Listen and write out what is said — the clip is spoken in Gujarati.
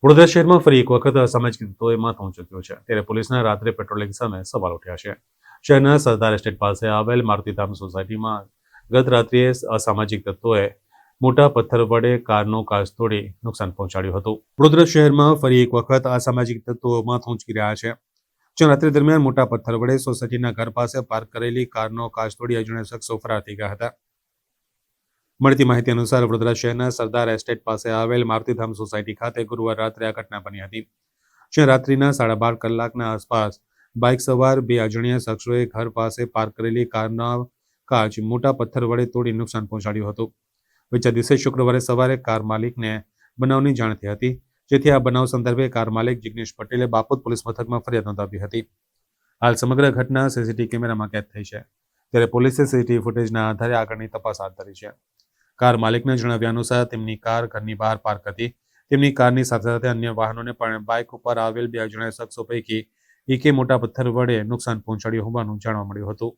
વડોદરા શહેરમાં ફરી એક વખત અસામાજિક તત્વોએ માથું ઊંચક્યું છે ત્યારે પોલીસના રાત્રે પેટ્રોલિંગ સામે સવાલ ઉઠ્યા છે। શહેરના સરદાર એસ્ટેટ પાસે આવેલ મારુતિધામ સોસાયટીમાં ગત રાત્રિએ અસામાજિક તત્વોએ મોટા પથ્થર વડે કારનો કાચ તોડી નુકસાન પહોંચાડ્યું હતું। વડોદરા શહેરમાં ફરી એક વખત અસામાજિક તત્વો માથું ઊંચકી રહ્યા છે। જો રાત્રિ દરમિયાન મોટા પથ્થર વડે સોસાયટીના ઘર પાસે પાર્ક કરેલી કારનો કાચ તોડી અજાણ્યા શખ્સો ફરાર થઈ ગયા હતા। મળતી માહિતી અનુસાર વડોદરા શહેરના સરદાર એસ્ટેટ પાસે આવેલ મારુતિધામ સોસાયટી ખાતે ગુરુવાર રાત્રે આ ઘટના બની હતી। જ્યાં રાત્રિના 12:30 કલાકના આસપાસ બાઇક સવાર બે અજાણ્યા શખ્સોએ ઘર પાસે પાર્ક કરેલી કારના કાચ મોટા પથ્થર વડે તોડી નુકસાન પહોંચાડ્યું હતું। બીજા દિવસે શુક્રવારે સવારે કાર માલિકને બનાવની જાણ થઈ હતી, જેથી આ બનાવ સંદર્ભે કાર માલિક જિગ્નેશ પટેલે બાપોદ પોલીસ મથકમાં ફરિયાદ નોંધાવી હતી। હાલ સમગ્ર ઘટના સીસીટીવી કેમેરામાં કેદ થઈ છે, ત્યારે પોલીસે સીસીટીવી ફૂટેજના આધારે આગળની તપાસ હાથ ધરી છે। કાર માલિકના જણાવ્યા અનુસાર તેમની કાર ઘરની બહાર પાર્ક હતી। તેમની કારની સાથે સાથે અન્ય વાહનોને પણ બાઇક ઉપર આવેલ બે અજાણ્યા શખ્સો પૈકી એકે મોટા પથ્થર વડે નુકસાન પહોંચાડ્યું હોવાનું જાણવા મળ્યું હતું।